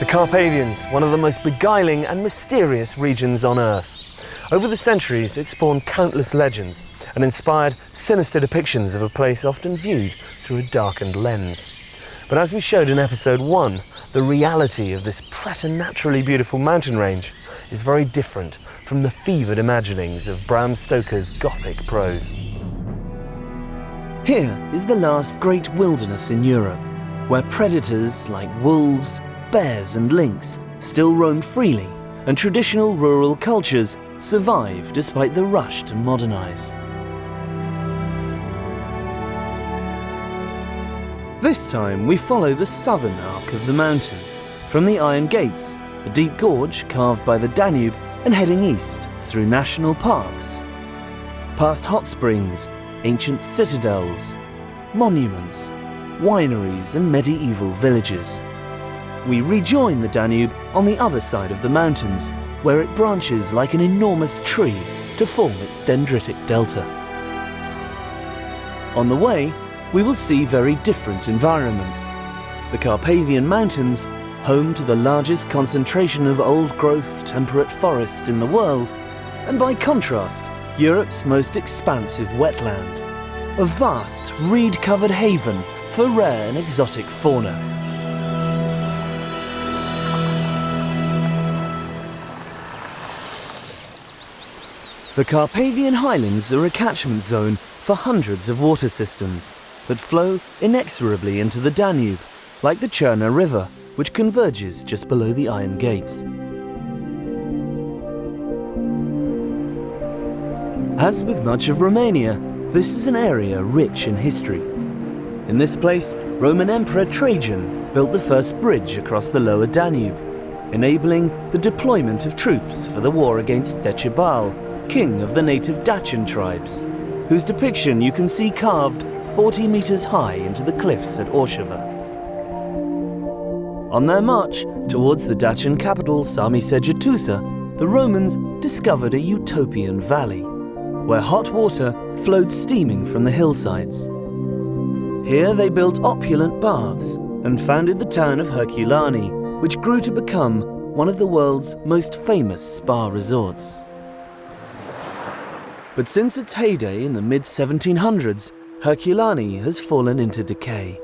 Carpathians, one of the most beguiling and mysterious regions on Earth. Over the centuries, it spawned countless legends and inspired sinister depictions of a place often viewed through a darkened lens. But as we showed in episode 1, the reality of this preternaturally beautiful mountain range is very different from the fevered imaginings of Bram Stoker's Gothic prose. Here is the last great wilderness in Europe, where predators like wolves, bears and lynx still roam freely, and traditional rural cultures survive despite the rush to modernize. This time we follow the southern arc of the mountains, from the Iron Gates, a deep gorge carved by the Danube, and heading east through national parks, past hot springs, ancient citadels, monuments, wineries and medieval villages. We rejoin the Danube on the other side of the mountains, where it branches like an enormous tree to form its dendritic delta. On the way, we will see very different environments. The Carpathian Mountains, home to the largest concentration of old-growth temperate forest in the world, and by contrast, Europe's most expansive wetland, a vast reed-covered haven for rare and exotic fauna. The Carpathian Highlands are a catchment zone for hundreds of water systems that flow inexorably into the Danube, like the Cherna River, which converges just below the Iron Gates. As with much of Romania, this is an area rich in history. In this place, Roman Emperor Trajan built the first bridge across the lower Danube, enabling the deployment of troops for the war against Decebal, king of the native Dacian tribes, whose depiction you can see carved 40 meters high into the cliffs at Orshava. On their march towards the Dacian capital Samisegetusa, the Romans discovered a utopian valley, where hot water flowed steaming from the hillsides. Here they built opulent baths and founded the town of Herculani, which grew to become one of the world's most famous spa resorts. But since its heyday in the mid-1700s, Herculani has fallen into decay.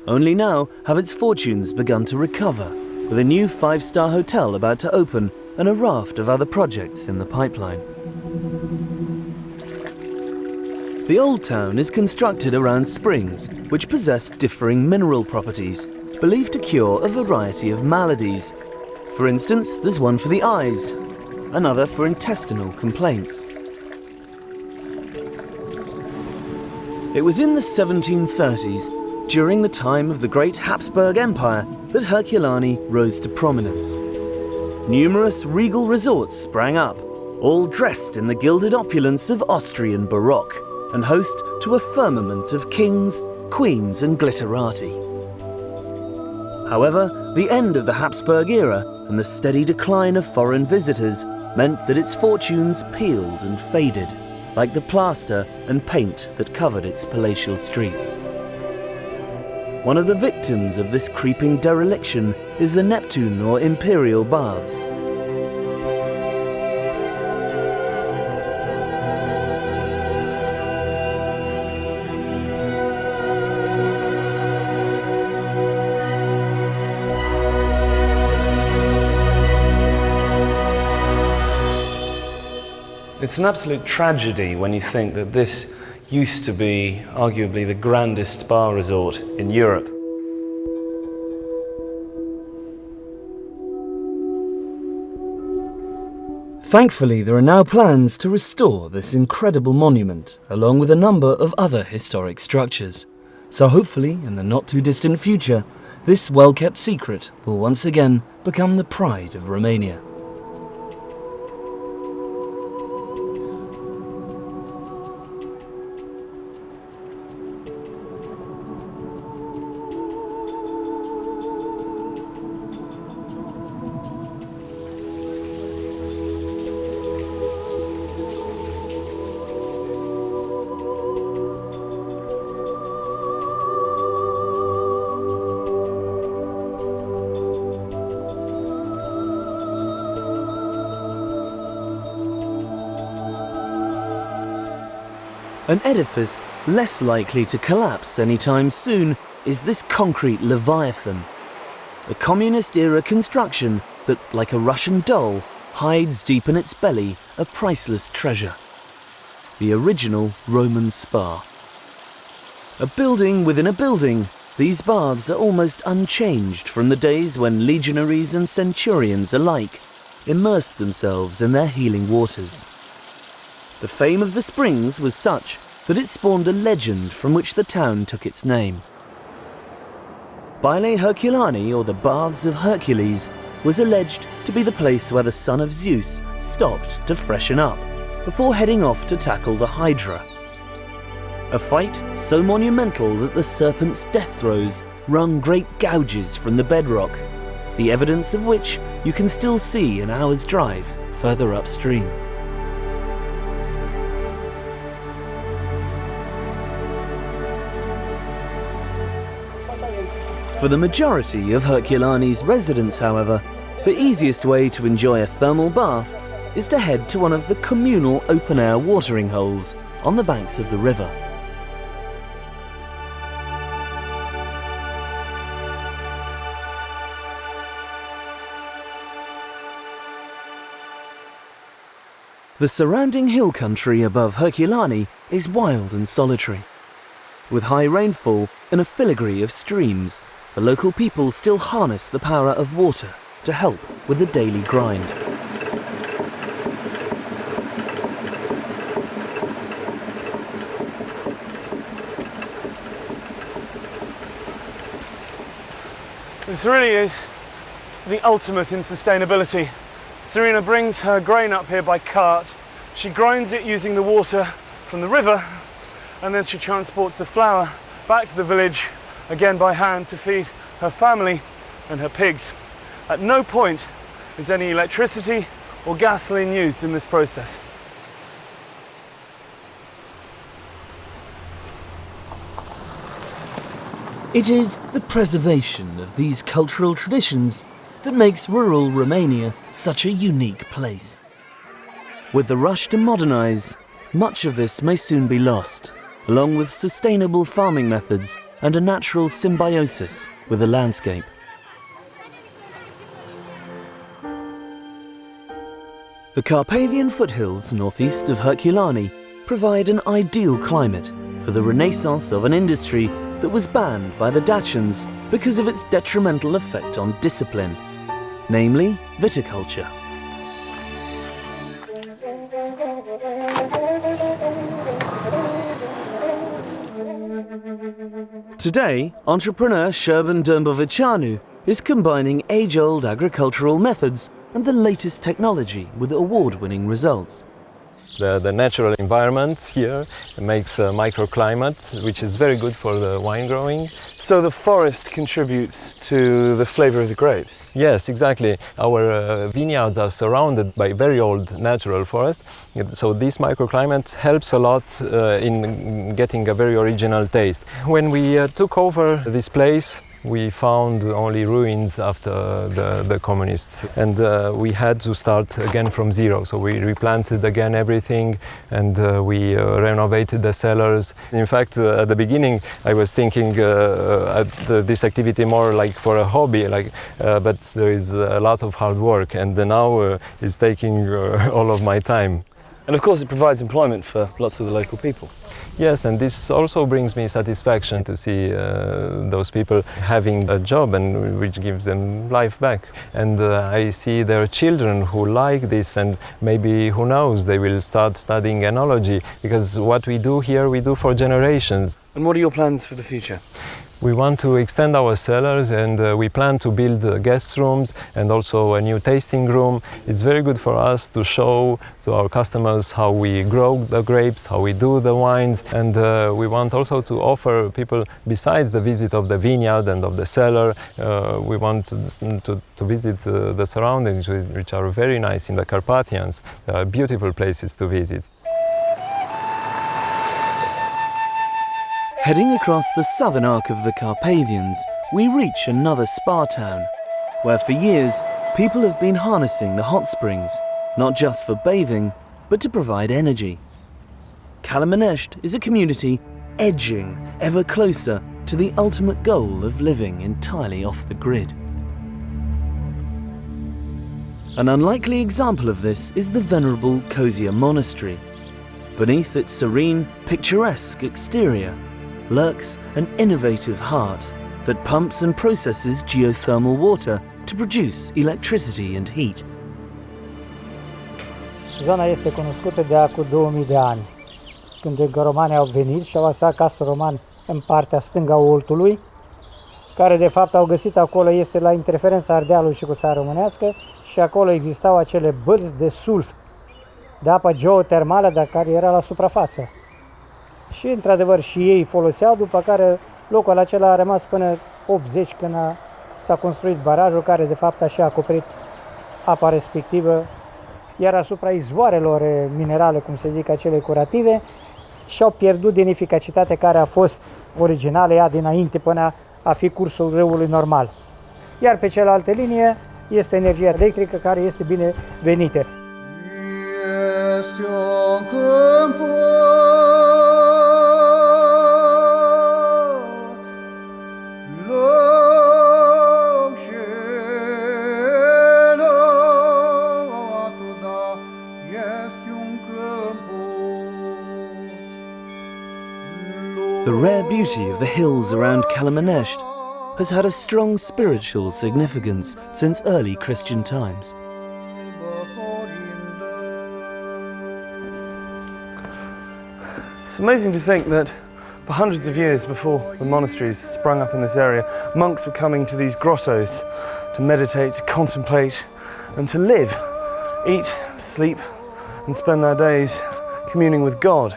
Only now have its fortunes begun to recover, with a new 5-star hotel about to open and a raft of other projects in the pipeline. The old town is constructed around springs, which possess differing mineral properties, believed to cure a variety of maladies. For instance, there's one for the eyes, another for intestinal complaints. It was in the 1730s, during the time of the Great Habsburg Empire, that Herculani rose to prominence. Numerous regal resorts sprang up, all dressed in the gilded opulence of Austrian Baroque, and host to a firmament of kings, queens and glitterati. However, the end of the Habsburg era and the steady decline of foreign visitors meant that its fortunes peeled and faded, like the plaster and paint that covered its palatial streets. One of the victims of this creeping dereliction is the Neptune or Imperial Baths. It's an absolute tragedy when you think that this used to be arguably the grandest spa resort in Europe. Thankfully, there are now plans to restore this incredible monument, along with a number of other historic structures. So hopefully, in the not-too-distant future, this well-kept secret will once again become the pride of Romania. An edifice less likely to collapse anytime soon is this concrete leviathan, a communist-era construction that, like a Russian doll, hides deep in its belly a priceless treasure: the original Roman spa. A building within a building, these baths are almost unchanged from the days when legionaries and centurions alike immersed themselves in their healing waters. The fame of the springs was such that it spawned a legend from which the town took its name. Baile Herculani, or the Baths of Hercules, was alleged to be the place where the son of Zeus stopped to freshen up before heading off to tackle the Hydra. A fight so monumental that the serpent's death throes wrung great gouges from the bedrock, the evidence of which you can still see an hour's drive further upstream. For the majority of Herculani's residents, however, the easiest way to enjoy a thermal bath is to head to one of the communal open-air watering holes on the banks of the river. The surrounding hill country above Herculani is wild and solitary. With high rainfall and a filigree of streams, the local people still harness the power of water to help with the daily grind. This really is the ultimate in sustainability. Serena brings her grain up here by cart. She grinds it using the water from the river, and then she transports the flour back to the village, again by hand, to feed her family and her pigs. At no point is any electricity or gasoline used in this process. It is the preservation of these cultural traditions that makes rural Romania such a unique place. With the rush to modernize, much of this may soon be lost, along with sustainable farming methods and a natural symbiosis with the landscape. The Carpathian foothills northeast of Herculani provide an ideal climate for the renaissance of an industry that was banned by the Dacians because of its detrimental effect on discipline, namely viticulture. Today, entrepreneur Șerban Dâmboviceanu is combining age-old agricultural methods and the latest technology with award-winning results. The natural environment here makes a microclimate, which is very good for the wine growing. So the forest contributes to the flavor of the grapes? Yes, exactly. Our vineyards are surrounded by very old natural forest, so this microclimate helps a lot in getting a very original taste. When we took over this place, we found only ruins after the communists, and we had to start again from zero. So we replanted again everything, and we renovated the cellars. In fact, at the beginning I was thinking this activity more like for a hobby, but there is a lot of hard work, and now it's taking all of my time. And of course it provides employment for lots of the local people. Yes, and this also brings me satisfaction to see those people having a job, and which gives them life back. And I see their children who like this, and maybe, who knows, they will start studying enology, because what we do here, we do for generations. And what are your plans for the future? We want to extend our cellars, and we plan to build guest rooms and also a new tasting room. It's very good for us to show to our customers how we grow the grapes, how we do the wines, and we want also to offer people, besides the visit of the vineyard and of the cellar, we want to visit the surroundings, which are very nice in the Carpathians. There are beautiful places to visit. Heading across the southern arc of the Carpathians, we reach another spa town, where for years people have been harnessing the hot springs, not just for bathing, but to provide energy. Calmenești is a community edging ever closer to the ultimate goal of living entirely off the grid. An unlikely example of this is the venerable Cozia Monastery. Beneath its serene, picturesque exterior lurks an innovative heart that pumps and processes geothermal water to produce electricity and heat. Zona este cunoscută de acum 2000 de ani, când romanii au venit și au lăsat castul roman în partea stângă a Oltului, care de fapt au găsit acolo, este la interferența Ardealului și cu țara românească, și acolo existau acele bărzi de sulf, de apă geotermală, dar care era la suprafață. Și într-adevăr și ei foloseau, după care locul acela a rămas până 80, când s-a construit barajul, care de fapt așa a acoperit apa respectivă, iar asupra izvoarelor minerale, cum se zic, acele curative, și-au pierdut din eficacitatea care a fost originală ea dinainte până a fi cursul râului normal. Iar pe cealaltă linie este energia electrică, care este binevenită. The rare beauty of the hills around Calmenești has had a strong spiritual significance since early Christian times. It's amazing to think that for hundreds of years before the monasteries sprung up in this area, monks were coming to these grottos to meditate, to contemplate, and to live, eat, sleep, and spend their days communing with God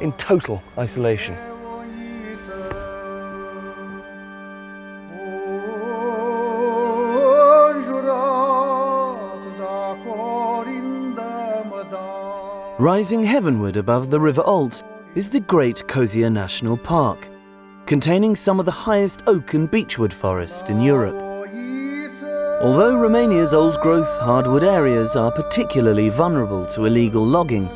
in total isolation. Rising heavenward above the River Olt is the Great Cozia National Park, containing some of the highest oak and beechwood forest in Europe. Although Romania's old-growth hardwood areas are particularly vulnerable to illegal logging,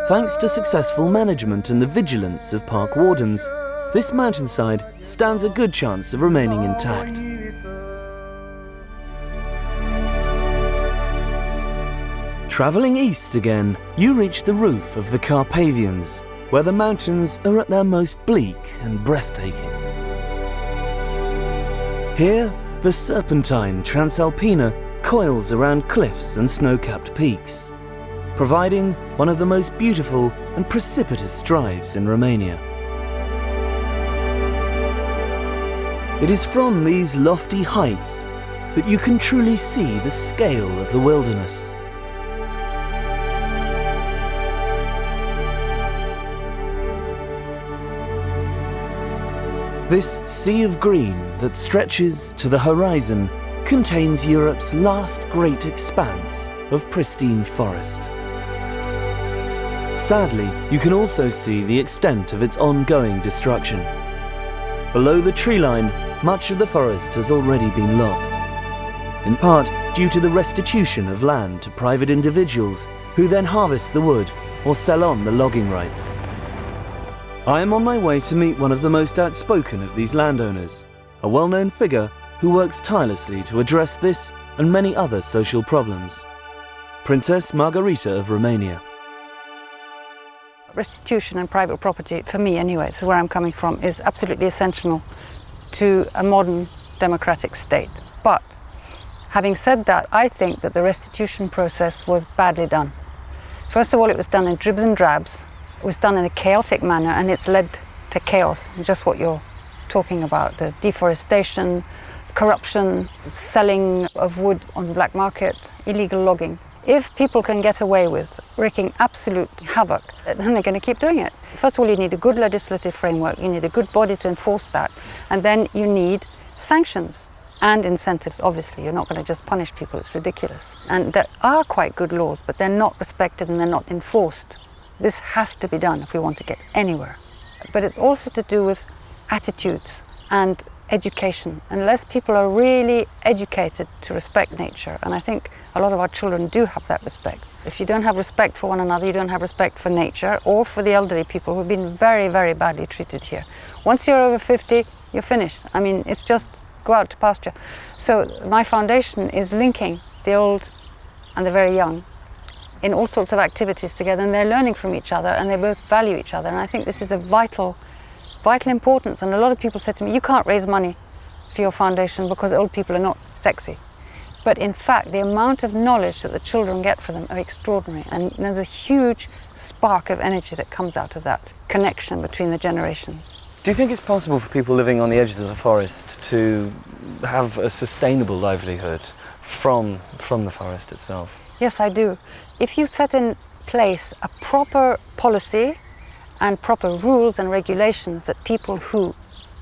thanks to successful management and the vigilance of park wardens, this mountainside stands a good chance of remaining intact. Travelling east again, you reach the roof of the Carpathians, where the mountains are at their most bleak and breathtaking. Here, the serpentine Transalpina coils around cliffs and snow-capped peaks, providing one of the most beautiful and precipitous drives in Romania. It is from these lofty heights that you can truly see the scale of the wilderness. This sea of green that stretches to the horizon contains Europe's last great expanse of pristine forest. Sadly, you can also see the extent of its ongoing destruction. Below the tree line, much of the forest has already been lost, in part due to the restitution of land to private individuals who then harvest the wood or sell on the logging rights. I am on my way to meet one of the most outspoken of these landowners, a well-known figure who works tirelessly to address this and many other social problems. Princess Margarita of Romania. Restitution and private property, for me anyway, this is where I'm coming from, is absolutely essential to a modern democratic state. But having said that, I think that the restitution process was badly done. First of all, it was done in dribs and drabs. It was done in a chaotic manner, and it's led to chaos, just what you're talking about, the deforestation, corruption, selling of wood on the black market, illegal logging. If people can get away with wreaking absolute havoc, then they're going to keep doing it. First of all, you need a good legislative framework, you need a good body to enforce that, and then you need sanctions and incentives. Obviously, you're not going to just punish people, it's ridiculous. And there are quite good laws, but they're not respected and they're not enforced. This has to be done if we want to get anywhere. But it's also to do with attitudes and education. Unless people are really educated to respect nature, and I think a lot of our children do have that respect. If you don't have respect for one another, you don't have respect for nature or for the elderly people who've been very, very badly treated here. Once you're over 50, you're finished. I mean, it's just go out to pasture. So my foundation is linking the old and the very young in all sorts of activities together, and they're learning from each other and they both value each other. And I think this is a vital importance. And a lot of people said to me, you can't raise money for your foundation because old people are not sexy. But in fact, the amount of knowledge that the children get from them are extraordinary. And there's a huge spark of energy that comes out of that connection between the generations. Do you think it's possible for people living on the edges of the forest to have a sustainable livelihood from the forest itself? Yes, I do. If you set in place a proper policy and proper rules and regulations that people who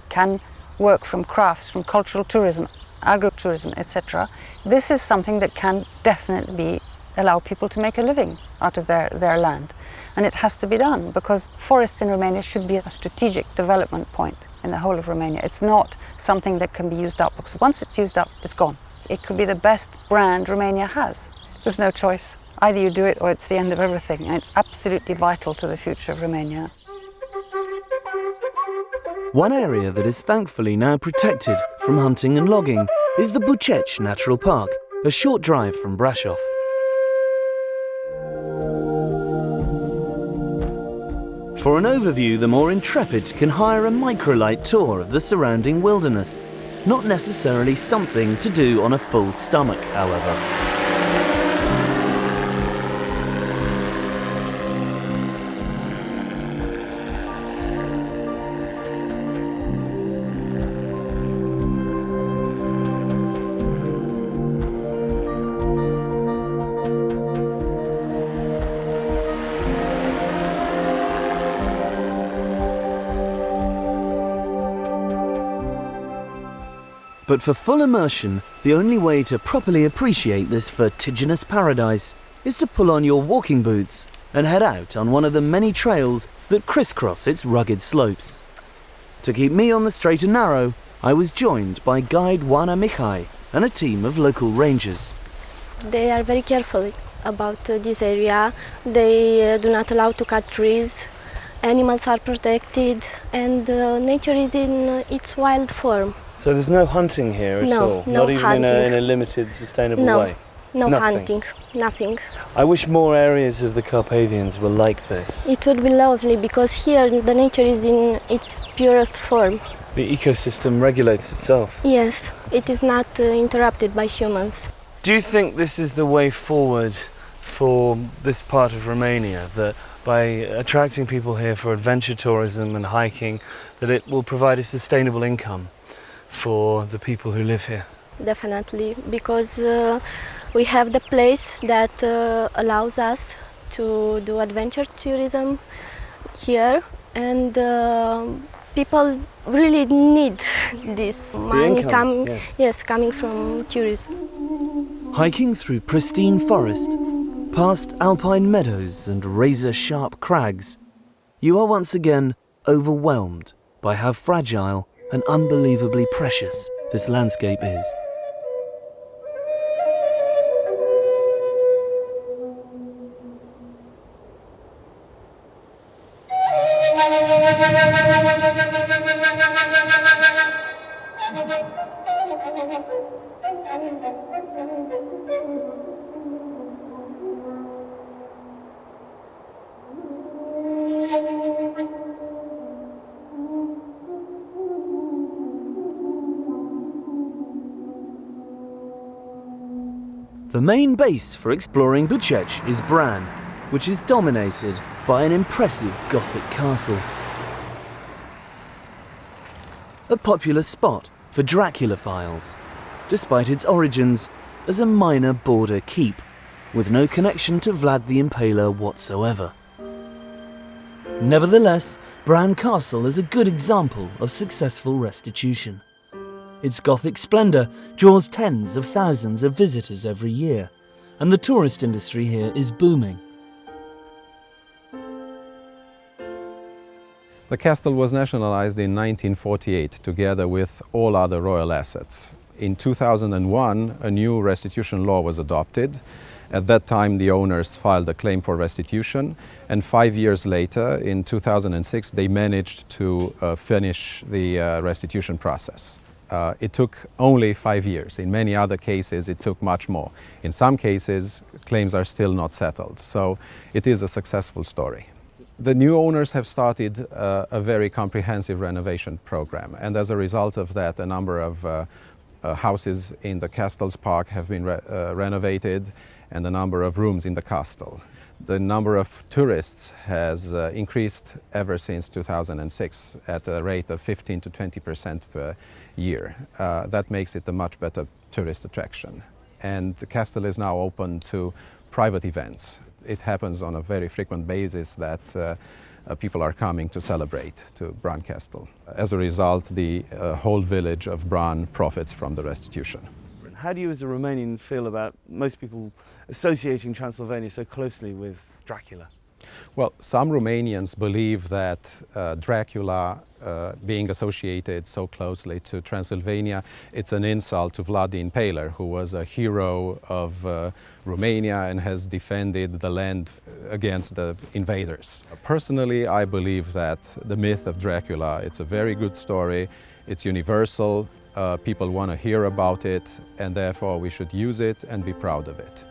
can work from crafts, from cultural tourism, agro-tourism, etc., this is something that can definitely allow people to make a living out of their land. And it has to be done because forests in Romania should be a strategic development point in the whole of Romania. It's not something that can be used up, because once it's used up, it's gone. It could be the best brand Romania has. There's no choice. Either you do it or it's the end of everything. And it's absolutely vital to the future of Romania. One area that is thankfully now protected from hunting and logging is the Buceci Natural Park, a short drive from Brasov. For an overview, the more intrepid can hire a microlight tour of the surrounding wilderness. Not necessarily something to do on a full stomach, however. But for full immersion, the only way to properly appreciate this vertiginous paradise is to pull on your walking boots and head out on one of the many trails that crisscross its rugged slopes. To keep me on the straight and narrow, I was joined by guide Oana Mihai and a team of local rangers. They are very careful about this area. They do not allow to cut trees. Animals are protected, and nature is in its wild form. So there's no hunting here at all? No Not even hunting. in a limited, sustainable way? No Nothing. hunting, nothing. I wish more areas of the Carpathians were like this. It would be lovely, because here the nature is in its purest form. The ecosystem regulates itself. Yes, it is not interrupted by humans. Do you think this is the way forward for this part of Romania, that by attracting people here for adventure tourism and hiking, that it will provide a sustainable income for the people who live here? Definitely, because we have the place that allows us to do adventure tourism here, and people really need this money coming from tourism. Hiking through pristine forest, past alpine meadows and razor-sharp crags, you are once again overwhelmed by how fragile and unbelievably precious this landscape is. The main base for exploring Buceci is Bran, which is dominated by an impressive Gothic castle. A popular spot for Dracula-philes, despite its origins as a minor border keep, with no connection to Vlad the Impaler whatsoever. Nevertheless, Bran Castle is a good example of successful restitution. Its Gothic splendour draws tens of thousands of visitors every year, and the tourist industry here is booming. The castle was nationalized in 1948 together with all other royal assets. In 2001, a new restitution law was adopted. At that time, the owners filed a claim for restitution, and 5 years later, in 2006, they managed to finish the restitution process. It took only 5 years. In many other cases, it took much more. In some cases, claims are still not settled. So it is a successful story. The new owners have started a very comprehensive renovation program, and as a result of that, a number of houses in the castle's park have been renovated, and the number of rooms in the castle. The number of tourists has increased ever since 2006 at a rate of 15% to 20% per year. That makes it a much better tourist attraction. And the castle is now open to private events. It happens on a very frequent basis that people are coming to celebrate to Bran Castle. As a result, the whole village of Bran profits from the restitution. How do you as a Romanian feel about most people associating Transylvania so closely with Dracula? Well, some Romanians believe that Dracula being associated so closely to Transylvania, it's an insult to Vlad the Impaler, who was a hero of Romania and has defended the land against the invaders. Personally, I believe that the myth of Dracula, it's a very good story, it's universal, people want to hear about it, and therefore we should use it and be proud of it.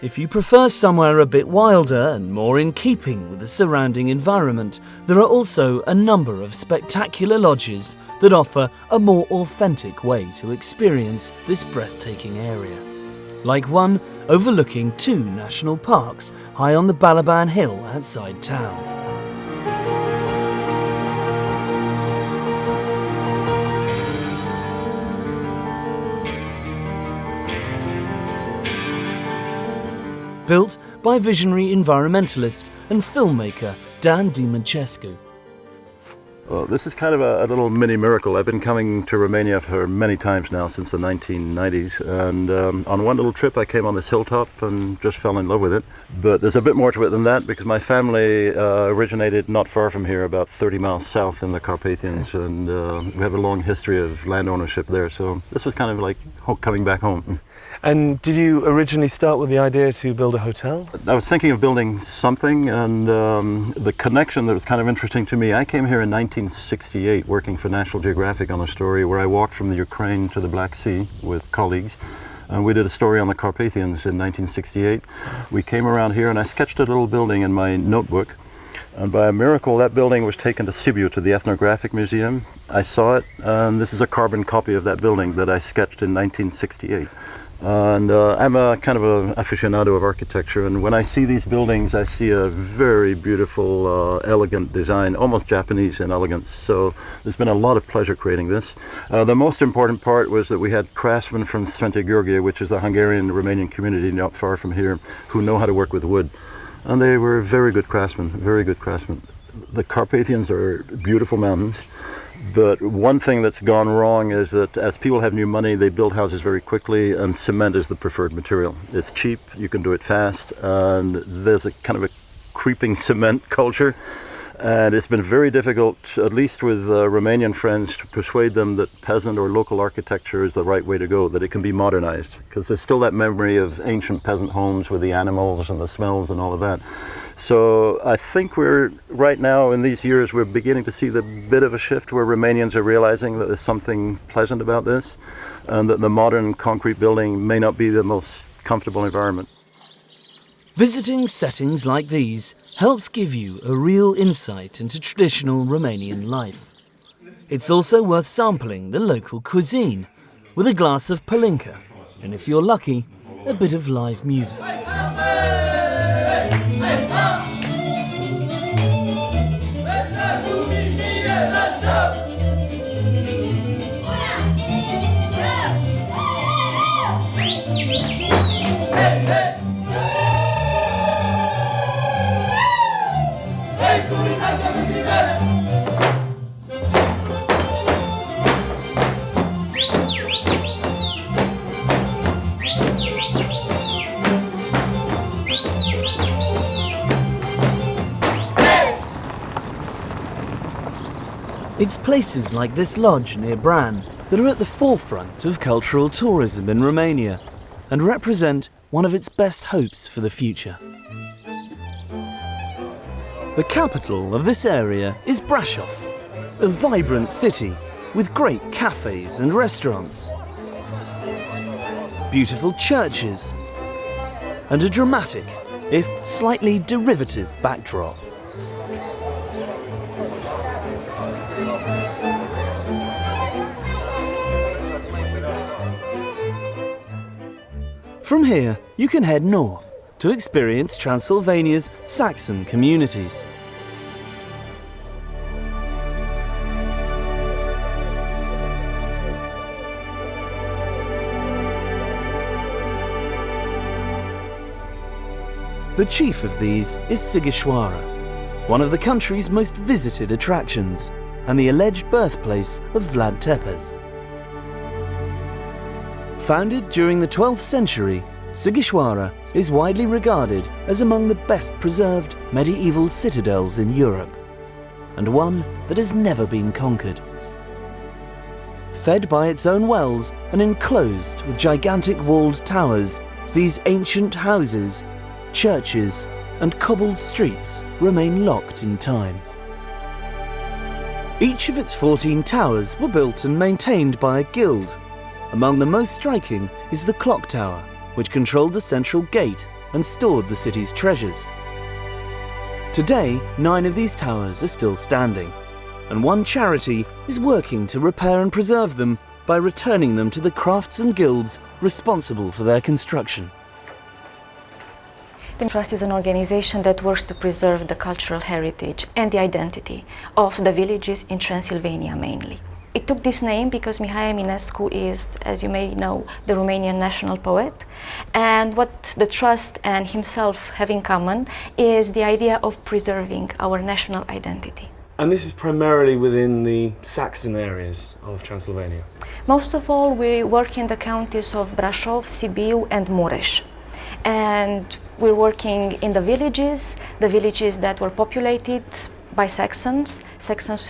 If you prefer somewhere a bit wilder and more in keeping with the surrounding environment, there are also a number of spectacular lodges that offer a more authentic way to experience this breathtaking area. Like one overlooking 2 national parks high on the Balaban Hill outside town. Built by visionary environmentalist and filmmaker Dan Dimancescu. Well, this is kind of a little mini miracle. I've been coming to Romania for many times now since the 1990s, and on one little trip I came on this hilltop and just fell in love with it. But there's a bit more to it than that, because my family originated not far from here, about 30 miles south in the Carpathians, and we have a long history of land ownership there, so this was kind of like coming back home. And did you originally start with the idea to build a hotel? I was thinking of building something, and the connection that was kind of interesting to me, I came here in 1968 working for National Geographic on a story where I walked from the Ukraine to the Black Sea with colleagues, and we did a story on the Carpathians in 1968. We came around here and I sketched a little building in my notebook, and by a miracle that building was taken to Sibiu, to the Ethnographic Museum. I saw it, and this is a carbon copy of that building that I sketched in 1968. And I'm a kind of an aficionado of architecture, and when I see these buildings I see a very beautiful, elegant design, almost Japanese in elegance. So there's been a lot of pleasure creating this. The most important part was that we had craftsmen from Sfântu Gheorghe, which is the Hungarian-Romanian community not far from here, who know how to work with wood. And they were very good craftsmen, very good craftsmen. The Carpathians are beautiful mountains. But one thing that's gone wrong is that as people have new money, they build houses very quickly, and cement is the preferred material. It's cheap, you can do it fast, and there's a kind of a creeping cement culture. And it's been very difficult, at least with Romanian friends, to persuade them that peasant or local architecture is the right way to go, that it can be modernized. Because there's still that memory of ancient peasant homes with the animals and the smells and all of that. So I think we're, right now in these years, we're beginning to see the bit of a shift where Romanians are realizing that there's something pleasant about this, and that the modern concrete building may not be the most comfortable environment. Visiting settings like these helps give you a real insight into traditional Romanian life. It's also worth sampling the local cuisine with a glass of palinka, and if you're lucky, a bit of live music. It's places like this lodge near Bran that are at the forefront of cultural tourism in Romania and represent one of its best hopes for the future. The capital of this area is Brașov, a vibrant city with great cafes and restaurants, beautiful churches, and a dramatic, if slightly derivative, backdrop. From here, you can head north to experience Transylvania's Saxon communities. The chief of these is Sighișoara, one of the country's most visited attractions and the alleged birthplace of Vlad Tepes. Founded during the 12th century, Sighișoara is widely regarded as among the best preserved medieval citadels in Europe, and one that has never been conquered. Fed by its own wells and enclosed with gigantic walled towers, these ancient houses, churches, and cobbled streets remain locked in time. Each of its 14 towers were built and maintained by a guild. Among the most striking is the clock tower, which controlled the central gate and stored the city's treasures. Today, 9 of these towers are still standing, and one charity is working to repair and preserve them by returning them to the crafts and guilds responsible for their construction. The Trust is an organization that works to preserve the cultural heritage and the identity of the villages in Transylvania mainly. It took this name because Mihai Eminescu is, as you may know, the Romanian national poet. And what the Trust and himself have in common is the idea of preserving our national identity. And this is primarily within the Saxon areas of Transylvania? Most of all, we work in the counties of Brașov, Sibiu and Mureș. And we're working in the villages that were populated by Saxons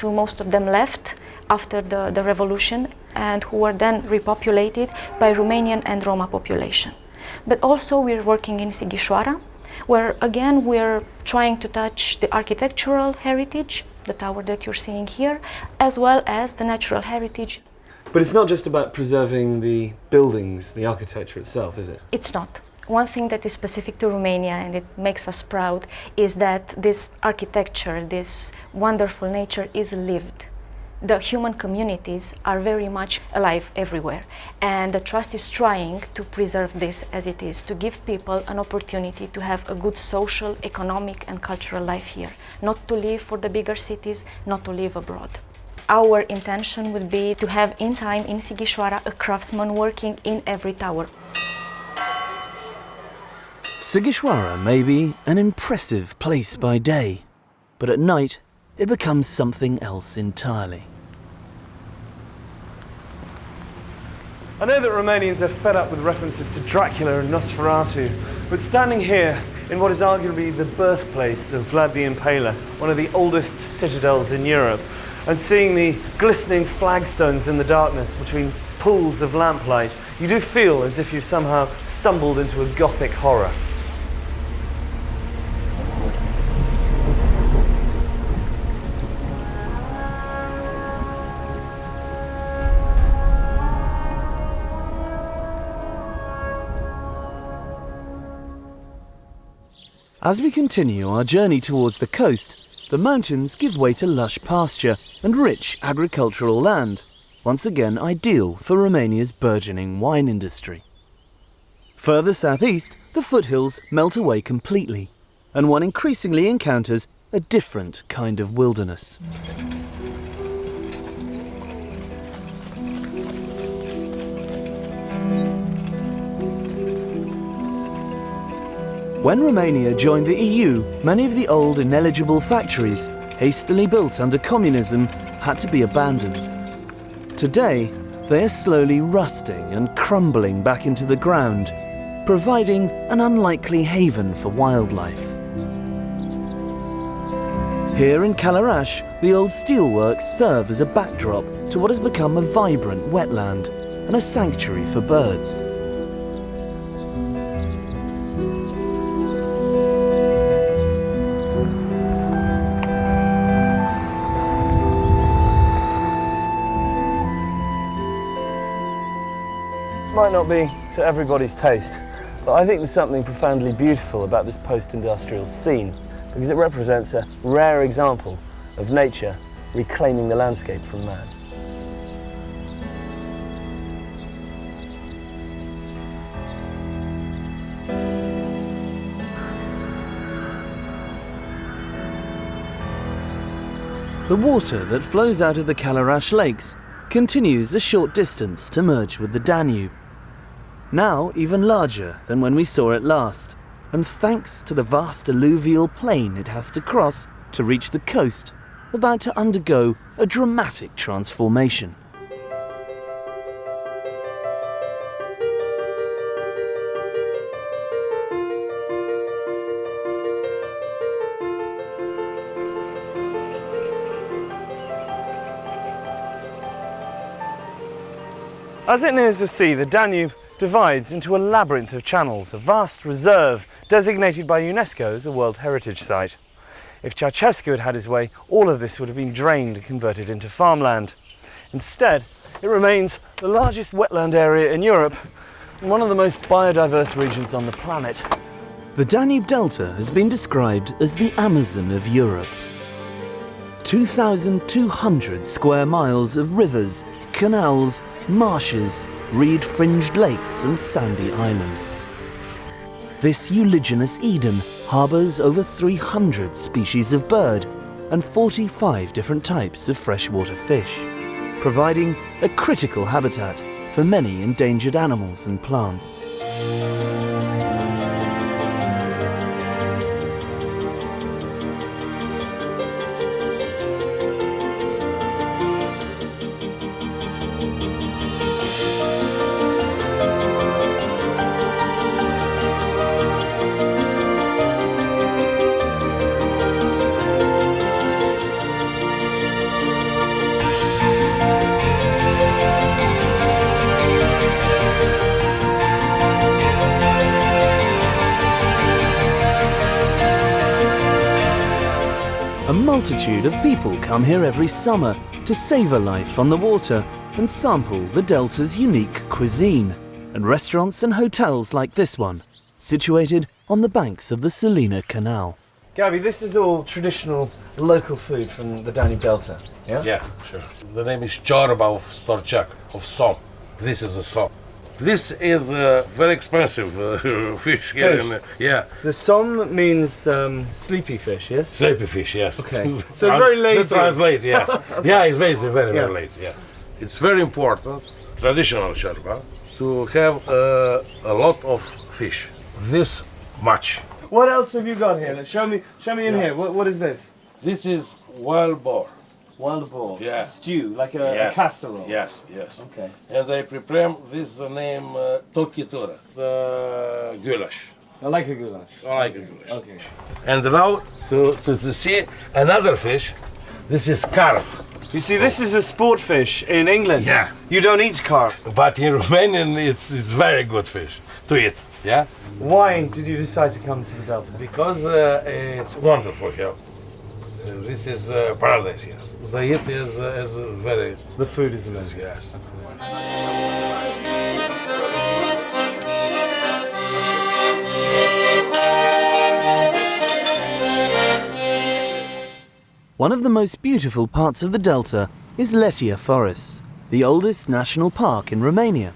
who most of them left after the revolution and who were then repopulated by Romanian and Roma population. But also we're working in Sighișoara, where again we're trying to touch the architectural heritage, the tower that you're seeing here, as well as the natural heritage. But it's not just about preserving the buildings, the architecture itself, is it? It's not. One thing that is specific to Romania and it makes us proud is that this architecture, this wonderful nature is lived. The human communities are very much alive everywhere, and the Trust is trying to preserve this as it is, to give people an opportunity to have a good social, economic and cultural life here, not to live for the bigger cities, not to live abroad. Our intention would be to have in time in Sighișoara a craftsman working in every tower. Sighișoara may be an impressive place by day, but at night it becomes something else entirely. I know that Romanians are fed up with references to Dracula and Nosferatu, but standing here in what is arguably the birthplace of Vlad the Impaler, one of the oldest citadels in Europe, and seeing the glistening flagstones in the darkness between pools of lamplight, you do feel as if you somehow stumbled into a Gothic horror. As we continue our journey towards the coast, the mountains give way to lush pasture and rich agricultural land, once again ideal for Romania's burgeoning wine industry. Further southeast, the foothills melt away completely, and one increasingly encounters a different kind of wilderness. When Romania joined the EU, many of the old ineligible factories, hastily built under communism, had to be abandoned. Today, they are slowly rusting and crumbling back into the ground, providing an unlikely haven for wildlife. Here in Kalarash, the old steelworks serve as a backdrop to what has become a vibrant wetland and a sanctuary for birds. Might not be to everybody's taste, but I think there's something profoundly beautiful about this post-industrial scene because it represents a rare example of nature reclaiming the landscape from man. The water that flows out of the Kalarash lakes continues a short distance to merge with the Danube. Now even larger than when we saw it last, and thanks to the vast alluvial plain it has to cross to reach the coast, about to undergo a dramatic transformation. As it nears the sea, the Danube divides into a labyrinth of channels, a vast reserve designated by UNESCO as a World Heritage Site. If Ceausescu had had his way, all of this would have been drained and converted into farmland. Instead, it remains the largest wetland area in Europe and one of the most biodiverse regions on the planet. The Danube Delta has been described as the Amazon of Europe. 2,200 square miles of rivers, canals, marshes, reed-fringed lakes and sandy islands. This euliginous Eden harbours over 300 species of bird and 45 different types of freshwater fish, providing a critical habitat for many endangered animals and plants. A multitude of people come here every summer to savour life on the water and sample the Delta's unique cuisine, and restaurants and hotels like this one, situated on the banks of the Sulina Canal. Gabi, this is all traditional local food from the Danube Delta, yeah? Yeah, sure. The name is Chorba of Storchak, of som. This is a som. This is a very expensive fish here. Yeah. The som means sleepy fish, yes? Sleepy fish, yes. Okay. So it's very lazy. To translate, yes. Okay. Yeah, it's very lazy, yeah. It's very important, traditional chorba, to have a lot of fish. This much. What else have you got here? Show me in here. What is this? This is wild boar. Wild boar. Yeah. Stew, like a casserole. Yes. Okay. And they prepare this the name tokitura, goulash. I like a goulash. I like a goulash. Okay. And now to see another fish. This is carp. You see, this is a sport fish in England. Yeah. You don't eat carp. But in Romanian, it's very good fish to eat. Yeah. Why did you decide to come to the Delta? Because it's wonderful here. This is paradise here. The heat is very. The food is amazing. Yes, absolutely. One of the most beautiful parts of the Delta is Letia Forest, the oldest national park in Romania,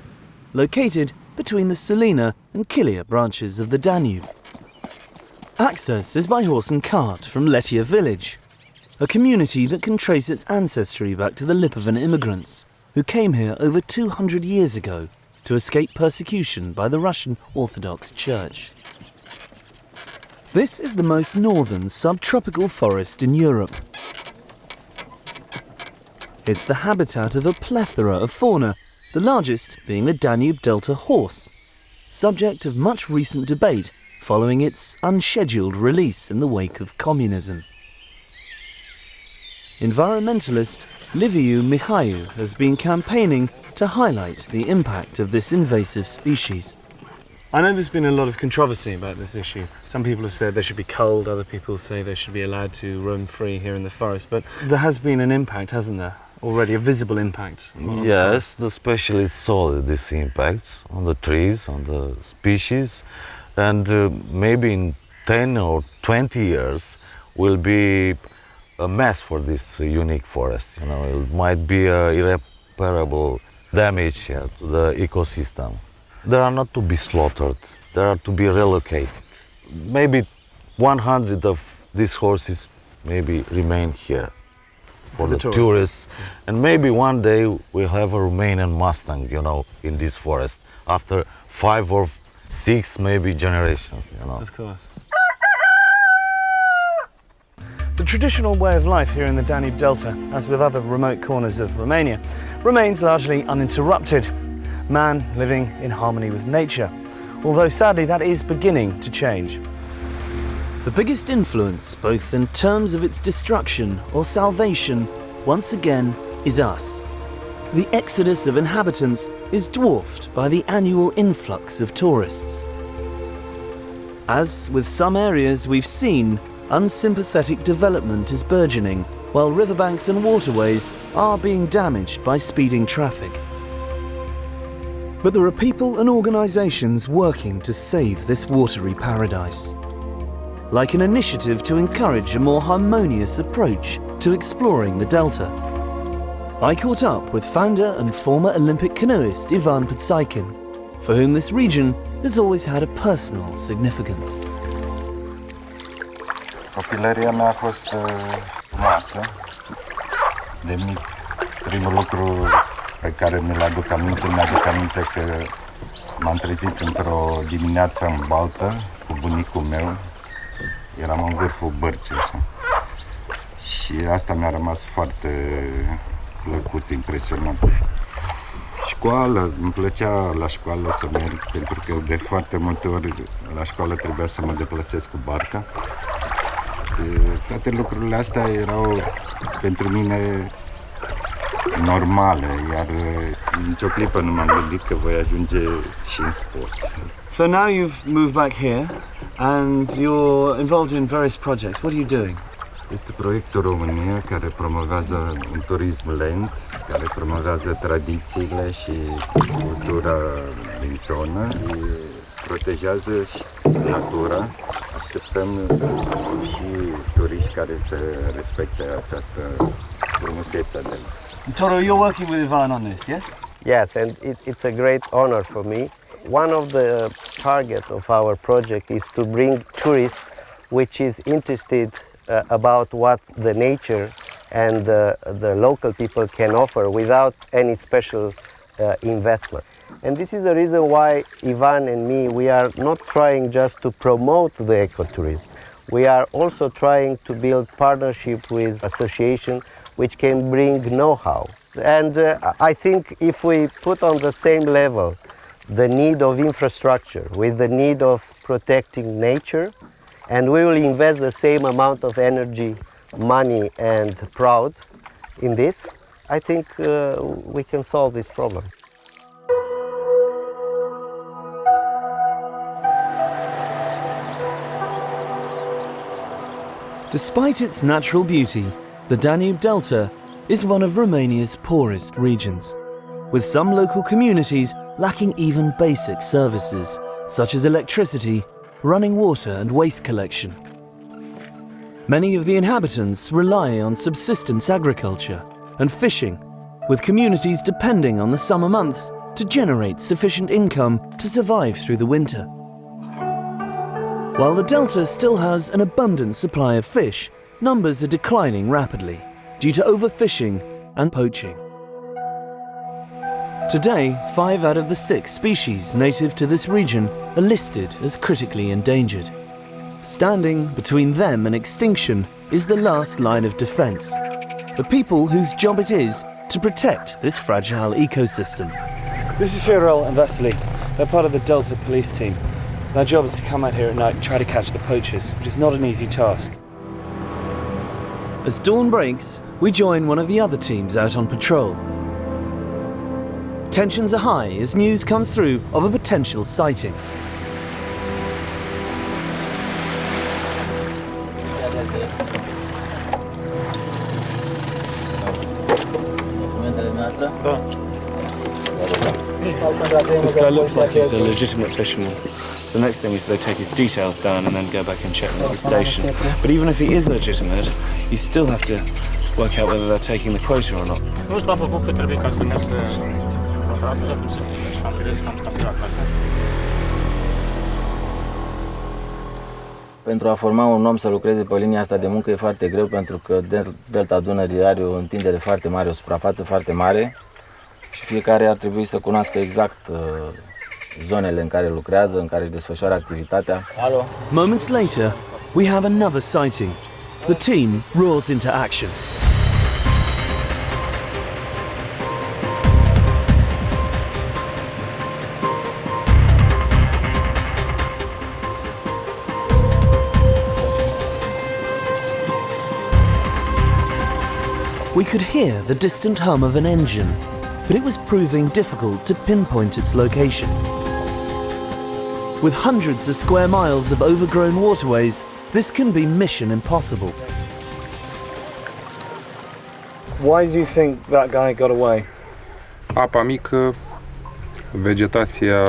located between the Sulina and Chilia branches of the Danube. Access is by horse and cart from Letia village, a community that can trace its ancestry back to the Lipovan immigrants who came here over 200 years ago to escape persecution by the Russian Orthodox Church. This is the most northern subtropical forest in Europe. It's the habitat of a plethora of fauna, the largest being the Danube Delta horse, subject of much recent debate following its unscheduled release in the wake of communism. environmentalist Liviu Mihaiu has been campaigning to highlight the impact of this invasive species. I know there's been a lot of controversy about this issue. Some people have said they should be culled, other people say they should be allowed to roam free here in the forest, but there has been an impact, hasn't there? Already a visible impact. Yes, the specialists saw this impact on the trees, on the species, and maybe in 10 or 20 years will be a mess for this unique forest. You know, it might be irreparable damage to the ecosystem. They are not to be slaughtered, they are to be relocated. Maybe 100 of these horses maybe remain here for the tourists. And maybe one day we'll have a Romanian Mustang, you know, in this forest, after 5 or 6 maybe generations, you know. Of course. The traditional way of life here in the Danube Delta, as with other remote corners of Romania, remains largely uninterrupted. Man living in harmony with nature, although sadly that is beginning to change. The biggest influence, both in terms of its destruction or salvation, once again is us. The exodus of inhabitants is dwarfed by the annual influx of tourists. As with some areas we've seen, unsympathetic development is burgeoning, while riverbanks and waterways are being damaged by speeding traffic. But there are people and organisations working to save this watery paradise. Like an initiative to encourage a more harmonious approach to exploring the Delta. I caught up with founder and former Olympic canoeist Ivan Patzaichin, for whom this region has always had a personal significance. Copilăria mea a fost frumoasă. De mic, primul lucru pe care mi-l aduc aminte că m-am trezit într-o dimineață în baltă cu bunicul meu. Eram în vârful bărcii, așa. Și asta mi-a rămas foarte plăcut, impresionant. Școală, îmi plăcea la școală să merg, pentru că de foarte multe ori la școală trebuia să mă deplasez cu barca. Toate lucrurile astea erau pentru mine normale, iar nicio clipă nu m-am gândit că voi ajunge și în sport. So now you've moved back here and you're involved in various projects. What are you doing? Este proiectul România care promovează un turism lent, care promovează tradițiile și cultura din zonă, protejează și natura. Așteptăm și turiști care să respecte această frumusețe de Toro, you're working with Ivan on this, yes? Yes, and it's a great honor for me. One of the targets of our project is to bring tourists which is interested about what the nature and the local people can offer without any special investment. And this is the reason why Ivan and me, we are not trying just to promote the ecotourism. We are also trying to build partnership with associations which can bring know-how. And I think if we put on the same level the need of infrastructure with the need of protecting nature, and we will invest the same amount of energy, money and pride in this, I think we can solve this problem. Despite its natural beauty, the Danube Delta is one of Romania's poorest regions, with some local communities lacking even basic services, such as electricity, running water and waste collection. Many of the inhabitants rely on subsistence agriculture and fishing, with communities depending on the summer months to generate sufficient income to survive through the winter. While the Delta still has an abundant supply of fish, numbers are declining rapidly due to overfishing and poaching. Today, 5 out of the 6 species native to this region are listed as critically endangered. Standing between them and extinction is the last line of defence, the people whose job it is to protect this fragile ecosystem. This is Fiorel and Vasily. They're part of the Delta police team. Their job is to come out here at night and try to catch the poachers, which is not an easy task. As dawn breaks, we join one of the other teams out on patrol. Tensions are high as news comes through of a potential sighting. This guy looks like he's a legitimate fisherman. So the next thing is they take his details down and then go back and check them at the station. But even if he is legitimate, you still have to work out whether they're taking the quota or not. Pentru a forma un om să lucreze pe linia asta de muncă e foarte greu pentru că Delta Dunării are o întindere foarte mare, o suprafață foarte mare și fiecare ar trebui să cunoască exact zonele în care lucrează, în care își desfășoară activitatea. Moments later, we have another sighting. The team roars into action. We could hear the distant hum of an engine, but it was proving difficult to pinpoint its location. With hundreds of square miles of overgrown waterways, this can be mission impossible. Why do you think that guy got away? Apa mică, vegetația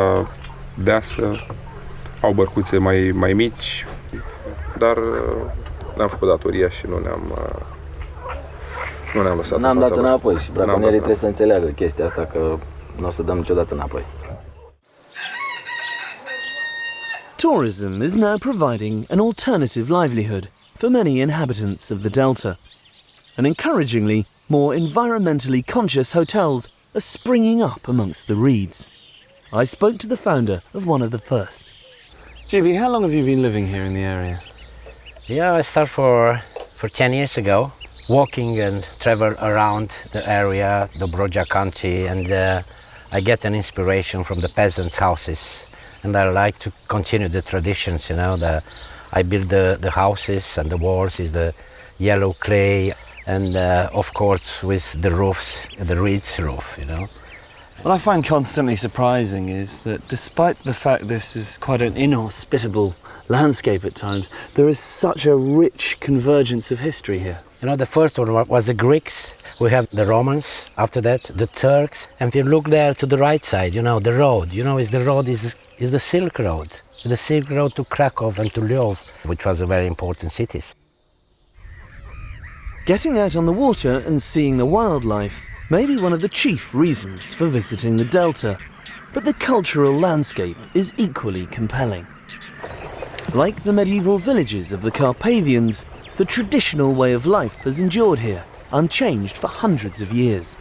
deasă, au bărcuțe mai mici, dar n-am făcut datoria și nu ne-am lăsat. N-am dat înapoi și braconierii trebuie să înțeleagă chestia asta, că nu o să dăm niciodată înapoi. Tourism is now providing an alternative livelihood for many inhabitants of the Delta. And encouragingly, more environmentally conscious hotels are springing up amongst the reeds. I spoke to the founder of one of the first. GB, how long have you been living here in the area? Yeah, I started for 10 years ago, walking and travel around the area, the Broja country, and I get an inspiration from the peasants' houses. And I like to continue the traditions, you know. I build the houses, and the walls is the yellow clay, and of course with the roofs, the reeds roof, you know. What I find constantly surprising is that despite the fact this is quite an inhospitable landscape at times, there is such a rich convergence of history here. You know, the first one was the Greeks, we have the Romans, after that the Turks, and if you look there to the right side, you know, the road, you know, is the Silk Road. The Silk Road to Krakow and to Lviv, which was a very important cities. Getting out on the water and seeing the wildlife may be one of the chief reasons for visiting the Delta, but the cultural landscape is equally compelling. Like the medieval villages of the Carpathians, the traditional way of life has endured here, unchanged for hundreds of years.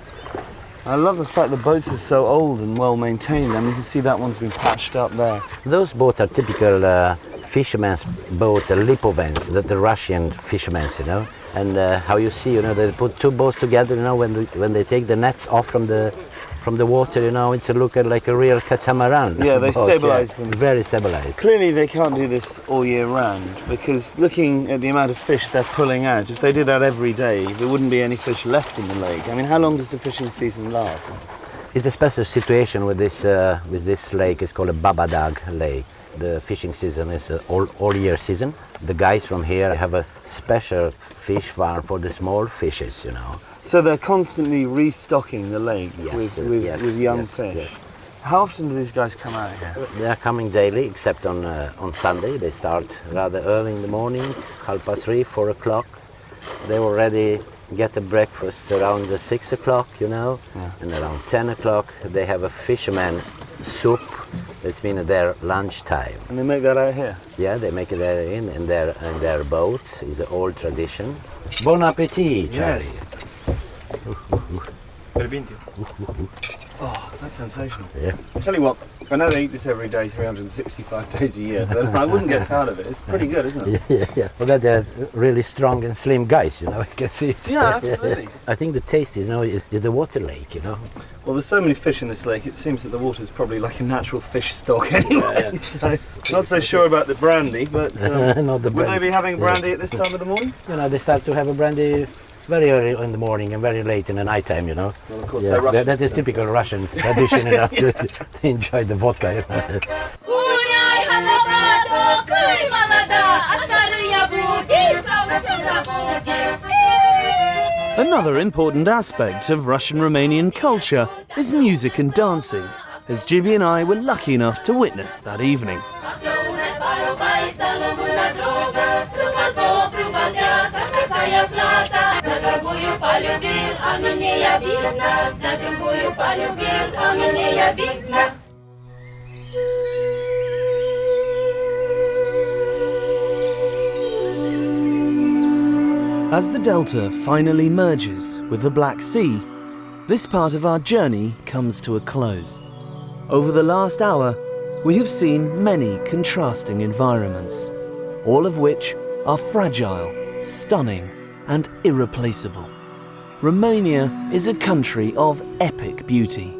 I love the fact the boats are so old and well maintained. I mean, you can see that one's been patched up there. Those boats are typical fishermen's boats, lipovans, the Russian fishermen, you know. And how you see, you know, they put two boats together, you know, when they take the nets off from the water, you know, it's like a real catamaran. Yeah, they stabilise them. Very stabilised. Clearly they can't do this all year round, because looking at the amount of fish they're pulling out, if they did that every day, there wouldn't be any fish left in the lake. I mean, how long does the fishing season last? It's a special situation with this lake. It's called a Babadag lake. The fishing season is an all year season. The guys from here have a special fish farm for the small fishes, you know. So they're constantly restocking the lake with young fish. Yes. How often do these guys come out here? They are coming daily, except on Sunday. They start rather early in the morning, 3:30, 4 o'clock. They already get a breakfast around 6 o'clock, you know, and around 10 o'clock they have a fisherman soup. It's been their lunchtime. And they make that out here? Yeah, they make it in their boats. It's an old tradition. Bon appetit, Charlie. Yes. Oh, that's sensational. Yeah. I tell you what, I know they eat this every day, 365 days a year, but I wouldn't get tired of it. It's pretty good, isn't it? Yeah. Well, they're really strong and slim guys, you know. You can see it. Yeah, absolutely. I think the taste, you know, is the water lake, you know. Well, there's so many fish in this lake, it seems that the water's probably like a natural fish stock anyway. Yeah. So, not so sure about the brandy, but Not the would brandy. they be having brandy at this time of the morning? You know, they start to have a brandy very early in the morning and very late in the night time, you know. Well, of course, Yeah, that is typical Russian tradition, you know, to enjoy the vodka. You know. Another important aspect of Russian-Romanian culture is music and dancing, as Gibi and I were lucky enough to witness that evening. As the delta finally merges with the Black Sea, this part of our journey comes to a close. Over the last hour, we have seen many contrasting environments, all of which are fragile, stunning, and irreplaceable. Romania is a country of epic beauty,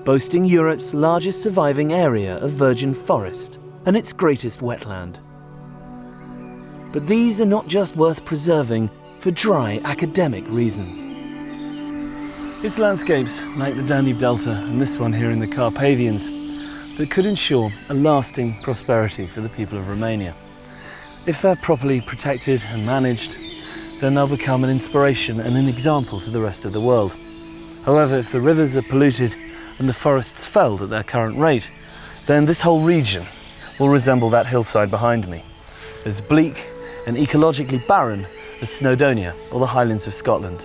boasting Europe's largest surviving area of virgin forest and its greatest wetland. But these are not just worth preserving for dry academic reasons. It's landscapes like the Danube Delta and this one here in the Carpathians that could ensure a lasting prosperity for the people of Romania. If they're properly protected and managed, then they'll become an inspiration and an example to the rest of the world. However, if the rivers are polluted and the forests felled at their current rate, then this whole region will resemble that hillside behind me, as bleak and ecologically barren as Snowdonia or the Highlands of Scotland.